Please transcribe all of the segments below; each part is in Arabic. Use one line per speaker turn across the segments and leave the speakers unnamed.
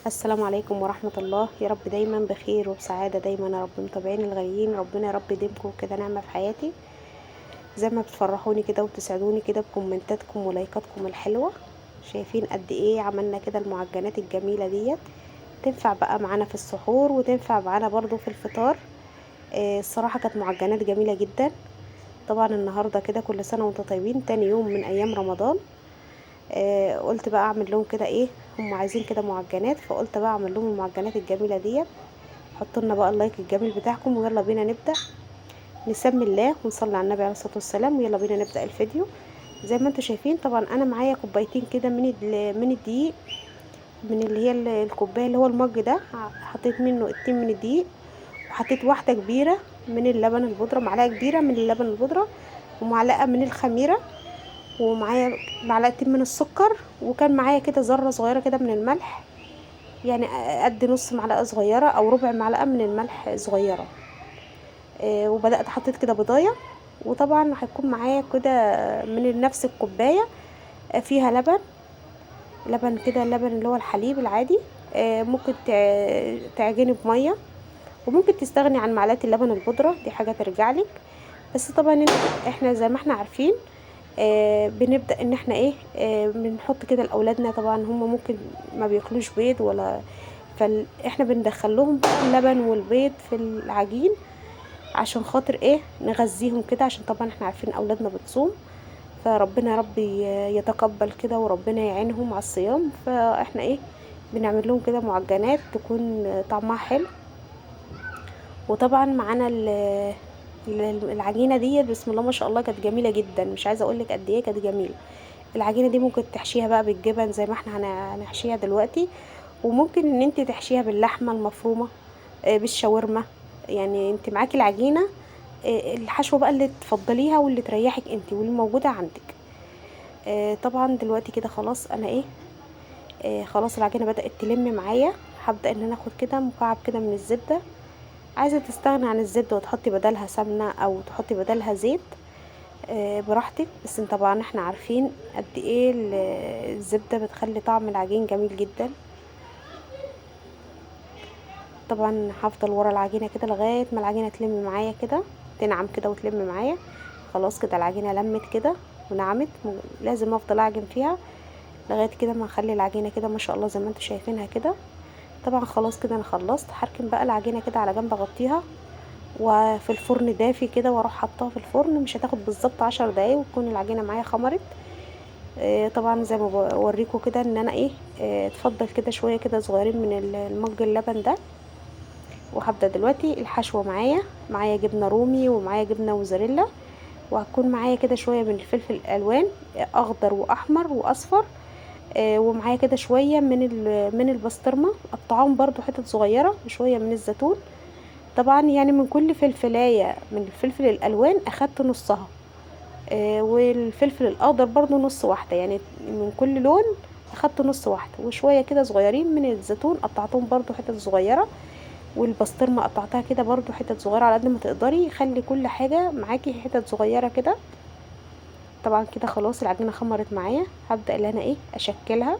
السلام عليكم ورحمة الله. يا رب دايما بخير وبسعادة دايما يا رب. متابعين الغاليين، ربنا يا رب يديمكم كده نعمة في حياتي، زي ما بتفرحوني كده وتسعدوني كده بكومنتاتكم ولايكاتكم الحلوة. شايفين قد ايه عملنا كده المعجنات الجميلة ديت؟ تنفع بقى معانا في السحور وتنفع معانا برضو في الفطار. الصراحة كانت معجنات جميلة جدا. طبعا النهاردة كده كل سنة وانتم طيبين، تاني يوم من ايام رمضان. قلت بقى اعمل لهم كده ايه، هم عايزين كده معجنات، فقلت بقى اعمل لهم المعجنات الجميلة ديت. حطوا لنا بقى اللايك الجميل بتاعكم، ويلا بينا نبدأ. نسمي الله ونصلي على النبي عليه الصلاة والسلام، ويلا بينا نبدأ الفيديو. زي ما انتم شايفين طبعا انا معايا كوبايتين كده من الدقيق، من اللي هي الكوبايه اللي هو المج ده. حطيت منه 2 من الدقيق، وحطيت واحده كبيره من اللبن البودره، معلقه كبيره من اللبن البودره، ومعلقه من الخميره، ومعايا معلقتين من السكر، وكان معايا كده ذره صغيره كده من الملح، يعني قد نص معلقه صغيره او ربع معلقه من الملح صغيره. وبدات حطيت كده بضايه. وطبعا هيكون معايا كده من نفس الكوبايه فيها لبن كده، اللبن اللي هو الحليب العادي. ممكن تعجني بميه، وممكن تستغني عن معلقه اللبن البودره، دي حاجه ترجع لك. بس طبعا احنا زي ما احنا عارفين، بنبدا ان احنا ايه، بنحط كده لاولادنا. طبعا هم ممكن ما بياكلوش بيض ولا، فاحنا بندخل لهم بقى اللبن والبيض في العجين عشان خاطر ايه، نغذيهم كده، عشان طبعا احنا عارفين اولادنا بتصوم، فربنا يا رب يتقبل كده وربنا يعينهم على الصيام. فاحنا ايه، بنعمل لهم كده معجنات تكون طعمها حلو. وطبعا معانا العجينه دي بسم الله ما شاء الله كانت جميله جدا، مش عايزه اقول لك قد ايه كانت جميله. العجينه دي ممكن تحشيها بقى بالجبن زي ما احنا هنحشيها دلوقتي، وممكن ان انت تحشيها باللحمه المفرومه، بالشاورما. يعني انت معاكي العجينه، الحشوه بقى اللي تفضليها واللي تريحك انت واللي موجوده عندك. طبعا دلوقتي كده خلاص انا ايه، خلاص العجينه بدات تلم معايا. هبدا ان انا اخد كده مكعب كده من الزبده. عايزه تستغني عن الزبده وتحطي بدلها سمنه او تحطي بدلها زيت، براحتك. بس طبعا احنا عارفين قد ايه الزبده بتخلي طعم العجين جميل جدا. طبعا هفضل ورا العجينه كده لغايه ما العجينه تلم معايا كده، تنعم كده وتلم معايا. خلاص كده العجينه لمت كده ونعمت، لازم افضل اعجن فيها لغايه كده ما اخلي العجينه كده ما شاء الله زي ما انتم شايفينها كده. طبعا خلاص كده انا خلصت. هركن بقى العجينه كده على جنب، اغطيها وفي الفرن دافي كده، واروح حطها في الفرن. مش هتاخد بالظبط 10 دقايق وتكون العجينه معايا خمرت. طبعا زي ما بوريكم كده ان انا ايه، اتفضل كده شويه كده صغيرين من المج اللبن ده. وهبدا دلوقتي الحشوه معايا جبنه رومي ومعايا جبنه موزاريلا، وهتكون معايا كده شويه من الفلفل الالوان، اخضر واحمر واصفر. ومعايا كده شويه من البسطرمه، قطعهم برضو حتت صغيره، وشويه من الزيتون. طبعا يعني من كل فلفلايه من الفلفل الالوان اخدت نصها، والفلفل الاخضر برضو نص واحده، يعني من كل لون اخدت نص واحده. وشويه كده صغيرين من الزيتون قطعتهم برضو حتت صغيره، والبسطرمه قطعتها كده برضو حتت صغيره على قد ما تقدري. خلي كل حاجه معاكي حتت صغيره كده. طبعا كده خلاص العجينه خمرت معايا. هبدا ان انا ايه، اشكلها.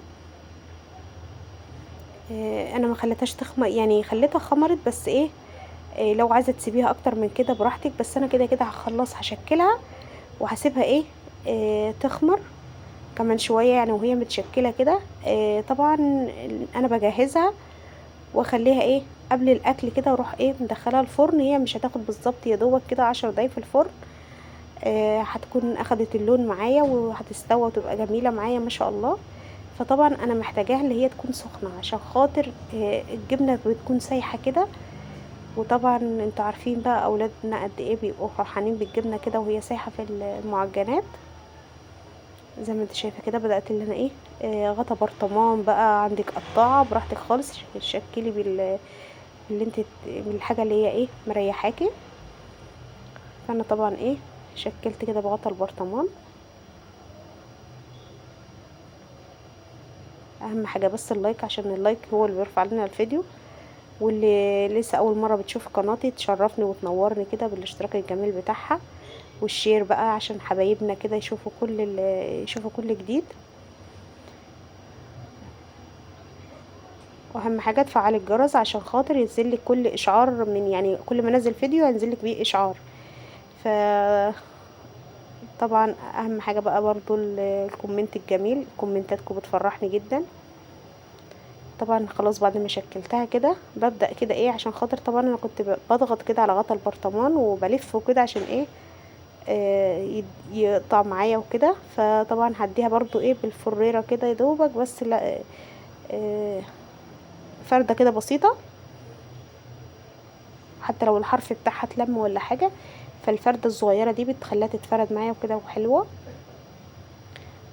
انا ما خليتهاش تخمر، يعني خليتها خمرت بس ايه، لو عايزه تسيبيها اكتر من كده براحتك. بس انا كده كده هخلص هشكلها وهسيبها ايه، تخمر كمان شويه يعني وهي متشكله كده. طبعا انا بجهزها واخليها ايه قبل الاكل كده، واروح ايه مدخلها الفرن. هي مش هتاخد بالظبط يا دوبك كده 10 دقايق في الفرن. هتكون اخدت اللون معايا وهتستوى وتبقى جميله معايا ما شاء الله. فطبعا انا محتاجاها اللي هي تكون سخنه عشان خاطر الجبنه بتكون سايحه كده. وطبعا انتوا عارفين بقى اولادنا قد ايه بيبقوا فرحانين بالجبنه كده وهي سايحه في المعجنات. زي ما انت شايفه كده بدات اللي انا ايه، غطا برطمان بقى عندك قطاعه براحتك خالص، شكلي باللي انت بالحاجه اللي هي ايه مريحاكي. فانا طبعا ايه شكلت كده بغطا البرطمان. اهم حاجه بس اللايك، عشان اللايك هو اللي بيرفع لنا الفيديو. واللي لسه اول مره بتشوف قناتي تشرفني وتنورني كده بالاشتراك الجميل بتاعها، والشير بقى عشان حبايبنا كده يشوفوا كل جديد. واهم حاجه تفعلي الجرس عشان خاطر ينزلك كل اشعار، من يعني كل ما انزل فيديو هينزلك بيه اشعار. ف طبعا اهم حاجه بقى برضو الكومنت الجميل، كومنتاتكم بتفرحني جدا. طبعا خلاص بعد ما شكلتها كده ببدأ كده ايه، عشان خاطر طبعا انا كنت بضغط كده على غطا البرطمان وبلفه كده عشان ايه يقطع معايا وكده. فطبعا هديها برضو ايه بالفريرة كده يا دوبك، بس لا آه فردة كده بسيطة، حتى لو الحرف بتاعها اتلم ولا حاجة، فالفردة الصغيرة دي بتخليها تتفرد معايا وكده وحلوة.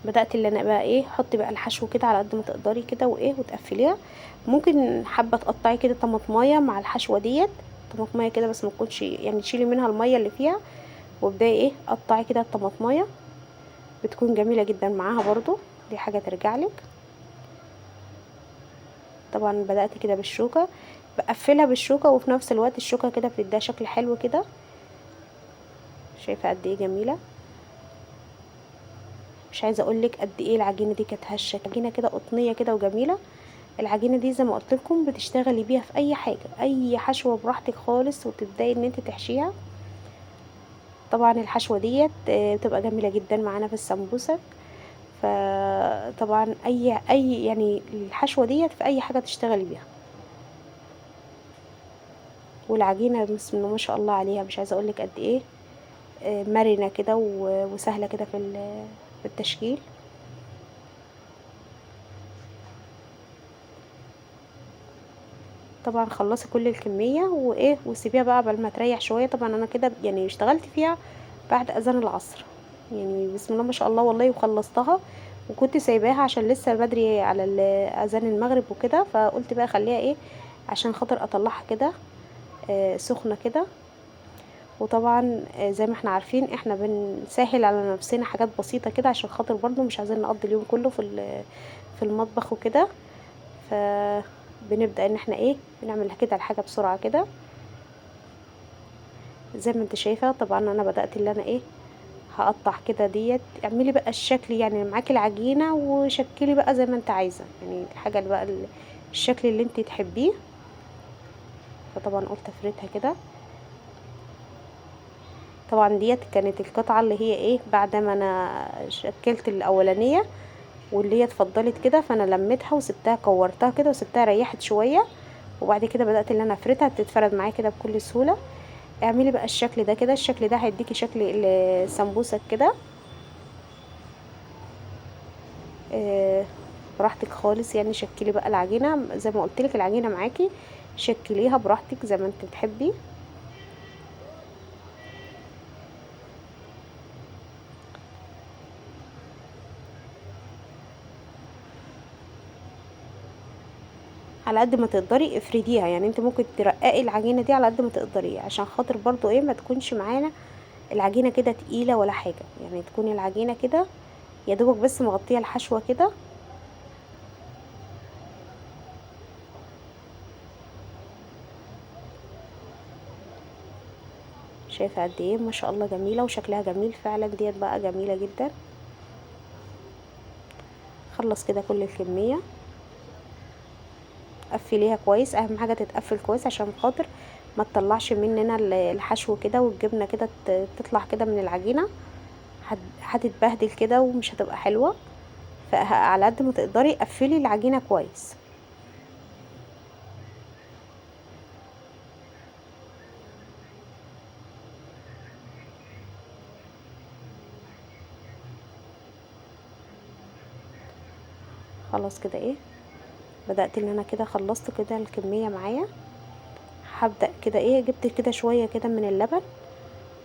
بدأت اللي انا بقى ايه، حطي بقى الحشو كده على قد ما تقدري كده وايه وتقفليها. ممكن حابه تقطعي كده طماطمايه مع الحشوه ديت، طماطمايه كده بس ما تكونش يعني، تشيلي منها الميه اللي فيها وابداي ايه قطعي كده الطماطمايه، بتكون جميله جدا معاها برضو، دي حاجه ترجع لك. طبعا بدأت كده بالشوكه، بقفلها بالشوكه وفي نفس الوقت الشوكه كده بتديها شكل حلو كده. شايفه قد ايه جميله؟ مش عايزه اقولك قد ايه العجينه دي كانت هشه، عجينه كده قطنيه كده وجميله. العجينه دي زي ما قلت لكم بتشتغلي بيها في اي حاجه، اي حشوه براحتك خالص وتبداي ان انت تحشيها. طبعا الحشوه ديت بتبقى جميله جدا معانا في السمبوسك. فطبعا اي يعني الحشوه ديت في اي حاجه تشتغلي بيها. والعجينه بسم الله ما شاء الله عليها، مش عايزه اقولك قد ايه مرنه كده وسهله كده في التشكيل. طبعا خلصي كل الكميه وايه وسيبيها بقى قبل ما تريح شويه. طبعا انا كده يعني اشتغلت فيها بعد اذان العصر، يعني بسم الله ما شاء الله والله، وخلصتها. وكنت سايباها عشان لسه بدري على اذان المغرب وكده، فقلت بقى خليها ايه عشان خاطر اطلعها كده سخنه كده. وطبعا زي ما احنا عارفين احنا بنسهل على نفسنا حاجات بسيطه كده، عشان خاطر برضو مش عايزين نقضي اليوم كله في المطبخ وكده. فبنبدأ ان احنا ايه بنعمل كده الحاجة بسرعة كده زي ما انت شايفة. طبعا انا بدأت اللي انا ايه هقطع كده ديت. اعملي بقى الشكل يعني معاكي العجينة وشكلي بقى زي ما انت عايزة، يعني الحاجة اللي بقى الشكل اللي انت تحبيه. فطبعا قلت افردها كده. طبعا ديت كانت القطعة اللي هي ايه بعد ما انا شكلت الاولانية واللي هي اتفضلت كده، فانا لميتها وسبتها كورتها كده وسبتها ريحت شوية، وبعد كده بدأت اللي انا افردها تتفرد معايا كده بكل سهولة. اعملي بقى الشكل ده كده، الشكل ده هيديكي شكل السمبوسك كده آه، براحتك خالص. يعني شكلي بقى العجينة زي ما قلت لك، العجينة معاكي شكليها براحتك زي ما انت تحبي. على قد ما تقدري افرديها، يعني انت ممكن ترققي العجينة دي على قد ما تقدري، عشان خاطر برضو ايه ما تكونش معانا العجينة كده تقيلة ولا حاجة، يعني تكون العجينة كده يا دوبك بس مغطية الحشوة كده. شايفة قد ايه ما شاء الله جميلة وشكلها جميل فعلا، ديت بقى جميلة جدا. خلص كده كل الكمية، قفليها كويس، اهم حاجة تتقفل كويس عشان خاطر ما تطلعش مننا الحشو كده والجبنة كده تطلع كده من العجينة، هتتبهدل كده ومش هتبقى حلوة. فعلى قد ما تقدري قفلي العجينة كويس. خلاص كده ايه بدأت ان انا كده خلصت كده الكمية معايا. هبدأ كده ايه جبت كده شوية كده من اللبن،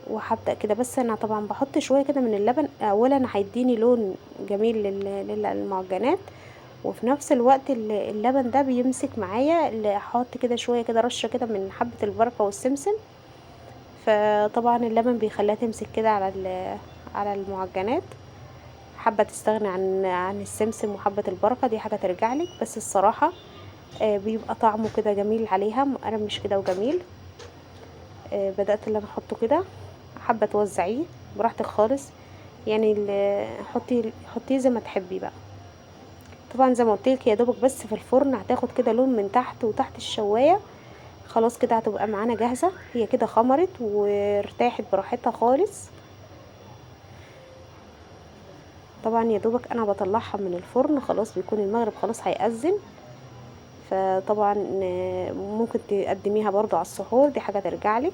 وهبدأ كده بس انا طبعا بحط شوية كده من اللبن، اولا هيديني لون جميل للمعجنات، وفي نفس الوقت اللبن ده بيمسك معايا. اللي هحط كده شوية كده رشة كده من حبة البركة والسمسم، فطبعا اللبن بيخليها تمسك كده على المعجنات. حابة تستغني عن السمسم وحبة البركة، دي حاجة ترجعلك، بس الصراحة بيبقى طعمه كده جميل عليها مقرمش كده وجميل. بدأت اللي انا احطه كده، حابة توزعيه براحتك خالص، يعني حطيه زي ما تحبي بقى. طبعا زي ما قلتلك يا دوبك بس في الفرن هتاخد كده لون من تحت وتحت الشوايه. خلاص كده هتبقى معانا جاهزه، هي كده خمرت وارتاحت براحتها خالص. طبعا يا دوبك انا بطلعها من الفرن، خلاص بيكون المغرب خلاص هيأذن. فطبعا ممكن تقدميها برضو على السحور، دي حاجه ترجعلك.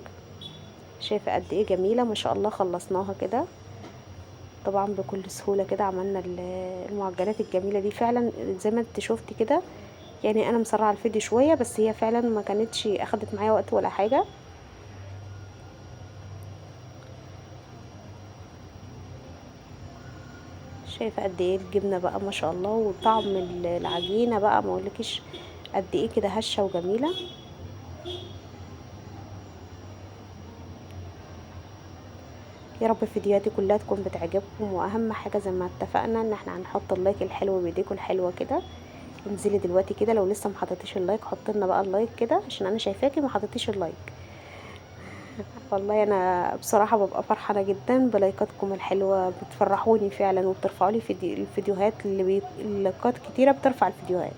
شايفه قد ايه جميله ما شاء الله، خلصناها كده طبعا بكل سهوله كده. عملنا المعجنات الجميله دي فعلا زي ما انت شفتي كده. يعني انا مسرعه الفيديو شويه، بس هي فعلا ما كانتش اخدت معايا وقت ولا حاجه. شايفه قد ايه الجبنه بقى ما شاء الله، وطعم العجينه بقى ما اقولكيش قد ايه كده هشه وجميله. يا رب فيديوهاتي كلها تكون بتعجبكم، واهم حاجه زي ما اتفقنا ان احنا هنحط اللايك الحلو بايديكم الحلوه كده. انزلي دلوقتي كده لو لسه ما حطيتيش اللايك، حط لنا بقى اللايك كده عشان انا شايفاكي ما حطيتيش اللايك. والله انا بصراحه ببقى فرحانه جدا بلايكاتكم الحلوه، بتفرحوني فعلا وبترفعوا لي الفيديوهات اللي لايكات كتيره بترفع الفيديوهات.